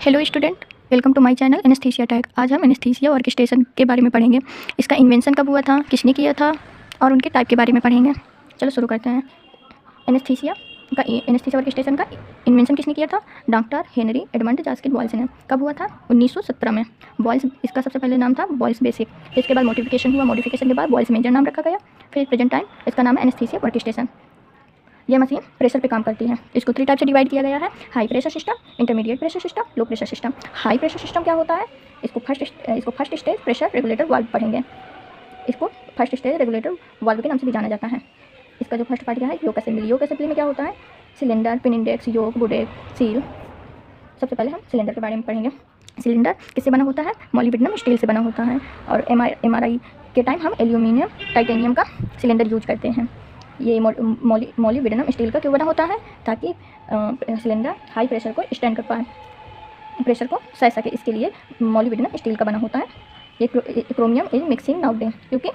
Hello student, welcome to my channel anaesthesia tag. आज हम anaesthesia orchestration के बारे में पढ़ेंगे। इसका इन्वेंशन कब हुआ था, किसने किया था और उनके टाइप के बारे में पढ़ेंगे। चलो शुरू करते हैं। एनेस्थीसिया ऑर्केस्ट्रेशन का इन्वेंशन किसने किया था? डॉक्टर हेनरी एडमंड जॉस्किन बॉयल्स ने। कब हुआ था? 1917 में। बॉयल्स, इसका सबसे पहले नाम था बॉयल्स बेसिक। इसके बाद मॉडिफिकेशन हुआ, मॉडिफिकेशन के बाद बॉयल्स मेजर नाम रखा गया। फिर प्रेजेंट टाइम इसका नाम है एनेस्थीसिया ऑर्केस्ट्रेशन। यह मशीन प्रेशर पे काम करती है। इसको 3 टाइप से डिवाइड किया गया है: high pressure system, intermediate pressure system, low pressure system. High pressure system क्या होता है? इसको first stage pressure regulator valve पढ़ेंगे। इसको फर्स्ट स्टेज रेगुलेटर वाल्व के नाम से भी जाना जाता है। इसका जो फर्स्ट पार्ट क्या है, योक असेंबली। योक असेंबली में क्या होता है? सिलेंडर, पिन इंडेक्स, योक, बुडेक, सील। सबसे पहले हम सिलेंडर के बारे में पढ़ेंगे। सिलेंडर किससे बना होता है? मॉलिब्डेनम स्टील से बना होता है। और MRI के टाइम हम एल्यूमिनियम, टाइटेनियम का सिलेंडर यूज करते हैं। ये मॉलिब्डेनम स्टील का क्यों बना होता है? ताकि सिलेंडर हाई प्रेशर को स्टैंड कर पाए, प्रेशर को सह सके। इसके लिए मॉलिब्डेनम स्टील का बना होता है। ये क्रोमियम इज मिक्सिंग नाउडेज, क्योंकि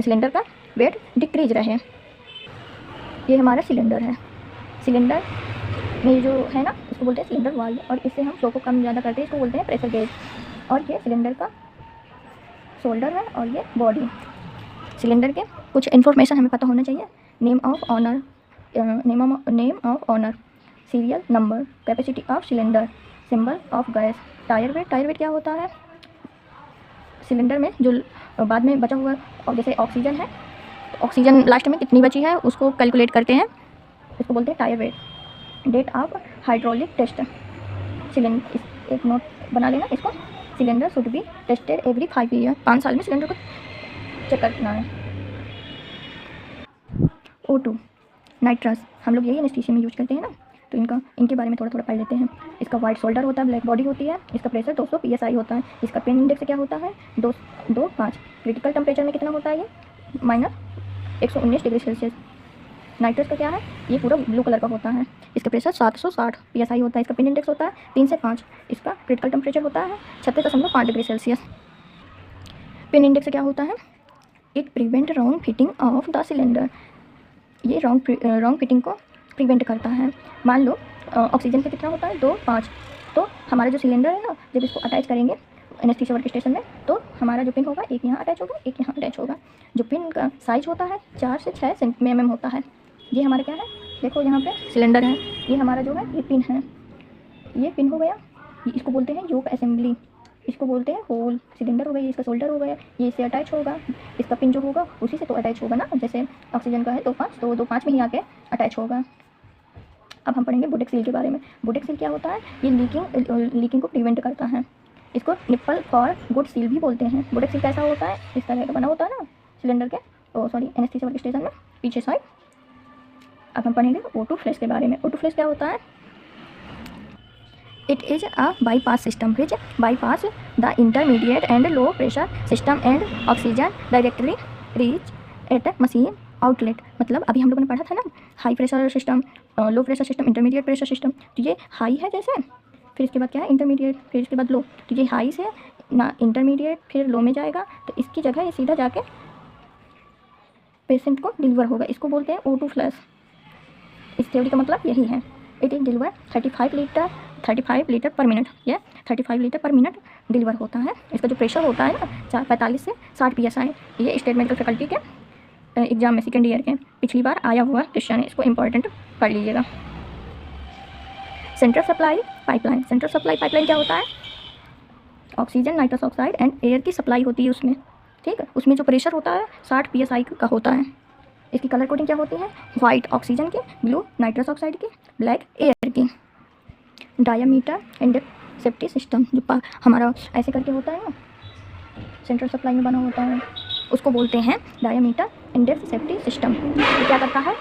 सिलेंडर का वेट डिक्रीज रहे। ये हमारा सिलेंडर है। सिलेंडर में जो है ना, इसको बोलते हैं सिलेंडर वाल्व, और इससे हम फ्लो को कम ज़्यादा करते हैं, इसको बोलते हैं प्रेशर गेज। और ये सिलेंडर का शोल्डर है और ये बॉडी। सिलेंडर के कुछ इन्फॉर्मेशन हमें पता होना चाहिए। Name of owner, serial number, capacity of cylinder, symbol of gas, tare weight. Tare weight क्या होता है? सिलेंडर में जो बाद में बचा हुआ, और जैसे ऑक्सीजन है, तो ऑक्सीजन लास्ट में कितनी बची है उसको कैलकुलेट करते हैं, इसको बोलते हैं tare weight. Date of hydraulic test, cylinder, एक नोट बना लेना इसको। Cylinder should be tested every 5 year, 5 साल में सिलेंडर को चेक करना है। O2 नाइट्रस, हम लोग यही एनेस्थीसिया में यूज करते हैं ना, तो इनके बारे में थोड़ा थोड़ा पढ़ लेते हैं। इसका वाइट शोल्डर होता है, ब्लैक बॉडी होती है। इसका प्रेशर 200 PSI होता है। इसका पेन इंडेक्स क्या होता है? 2.5। क्रिटिकल टेम्परेचर में कितना होता है? ये -119 डिग्री सेल्सियस। नाइट्रस का क्या है? ये पूरा ब्लू कलर का होता है। इसका प्रेशर 760 PSI होता है। इसका पेन इंडेक्स होता है 3 से 5। इसका क्रिटिकल टेम्परेचर होता है 36.5 डिग्री सेल्सियस। पेन इंडेक्स क्या होता है? It prevent wrong fitting of the cylinder. ये रॉन्ग फिटिंग को प्रिवेंट करता है। मान लो ऑक्सीजन पे कितना होता है? 2.5। तो हमारा जो सिलेंडर है ना, जब इसको अटैच करेंगे एनेस्थीसिया वर्कस्टेशन में, तो हमारा जो पिन होगा, एक यहाँ अटैच होगा, एक यहाँ अटैच होगा। जो पिन का साइज होता है 4 से 6 mm होता है। ये हमारा क्या है? देखो यहाँ पे सिलेंडर है, ये हमारा जो है ये पिन है। ये पिन हो गया, इसको बोलते हैं योक असेंबली। इसको बोलते हैं होल। सिलेंडर हो गया, इसका शोल्डर हो गया, ये इससे अटैच होगा। इसका पिन जो होगा उसी से तो अटैच होगा ना, जैसे ऑक्सीजन का है 2.5, तो 2.5 में ही आके अटैच होगा। अब हम पढ़ेंगे बुडेक सील के बारे में। बुडेक सील क्या होता है? ये लीकिंग को प्रिवेंट करता है। इसको निप्पल फॉर गुड सील भी बोलते हैं। बुडेक सील कैसा होता है? इस तरह का बना होता है ना सिलेंडर के, एनेस्थीसिया वर्कस्टेशन में पीछे साइड। अब हम पढ़ेंगे O2 फ्लैश के बारे में। O2 फ्लैश क्या होता है? It is a bypass system which bypass the intermediate and low pressure system and oxygen directly reach at machine outlet। मतलब अभी हम लोगों ने पढ़ा था ना, high pressure system, low pressure system, intermediate pressure system. तो ये हाई है जैसे, फिर इसके बाद क्या है? इंटरमीडिएट, फिर इसके बाद लो। तो ये हाई से ना इंटरमीडिएट फिर लो में जाएगा, तो इसकी जगह ये सीधा जाके पेशेंट को डिलीवर होगा। इसको बोलते हैं O2 फ्लैश। इस थ्योरी का मतलब यही है। इट इज डिलीवर 35 लीटर पर मिनट। ये 35 लीटर पर मिनट डिलीवर होता है। इसका जो प्रेशर होता है ना, 45 से 60 PSI। ये स्टेट मेडिकल फैकल्टी के एग्जाम में सेकेंड ईयर के पिछली बार आया हुआ क्वेश्चन है, इसको इंपॉर्टेंट पढ़ लीजिएगा। Central supply pipeline. Central supply pipeline क्या होता है? Oxygen, nitrous oxide and air की सप्लाई होती है उसमें, ठीक है। उसमें जो प्रेशर होता है 60 PSI का होता है। इसकी कलर कोडिंग क्या होती है? वाइट ऑक्सीजन की, ब्लू नाइट्रस ऑक्साइड की, ब्लैक एयर की। डायामीटर इंडेक्स सेफ्टी सिस्टम, जो हमारा ऐसे करके होता है ना, सेंट्रल सप्लाई में बना होता है, उसको बोलते हैं डायामीटर इंडेक्स सेफ्टी सिस्टम। ये क्या करता है?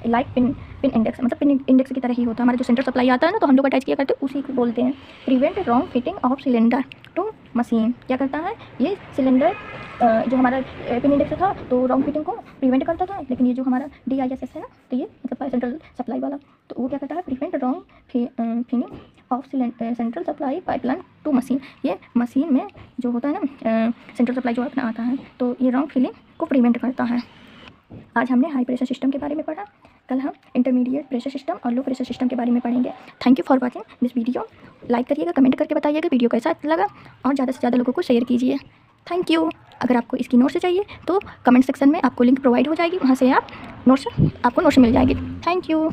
लाइक पिन इंडेक्स, मतलब पिन इंडेक्स की तरह ही होता है। हमारा जो सेंट्रल सप्लाई आता है ना, तो हम लोग अटैच किया करते हैं, उसी को बोलते हैं। Prevent wrong fitting of cylinder to machine. क्या करता है? ये सिलेंडर जो हमारा पिन इंडेक्स था, तो रॉन्ग फिटिंग को प्रिवेंट करता था। लेकिन ये जो हमारा DISS है ना, तो ये मतलब सेंट्रल सप्लाई वाला, तो वो क्या करता है? Prevent wrong fitting of central supply pipeline to machine. ये मशीन में जो होता है ना, सेंट्रल सप्लाई जो अपना आता है, तो ये रॉन्ग फिलिंग को प्रिवेंट करता है। आज हमने हाई प्रेशर सिस्टम के बारे में पढ़ा। कल हम इंटरमीडिएट प्रेशर सिस्टम और लो प्रेशर सिस्टम के बारे में पढ़ेंगे। Thank you for watching this video. Like करिएगा, कमेंट करके बताइएगा वीडियो कैसा लगा और ज़्यादा से ज़्यादा लोगों को शेयर कीजिए। Thank you. अगर आपको इसकी नोट्स चाहिए तो कमेंट सेक्शन में आपको लिंक प्रोवाइड हो जाएगी, वहाँ से आप आपको नोट्स मिल जाएगी। Thank you.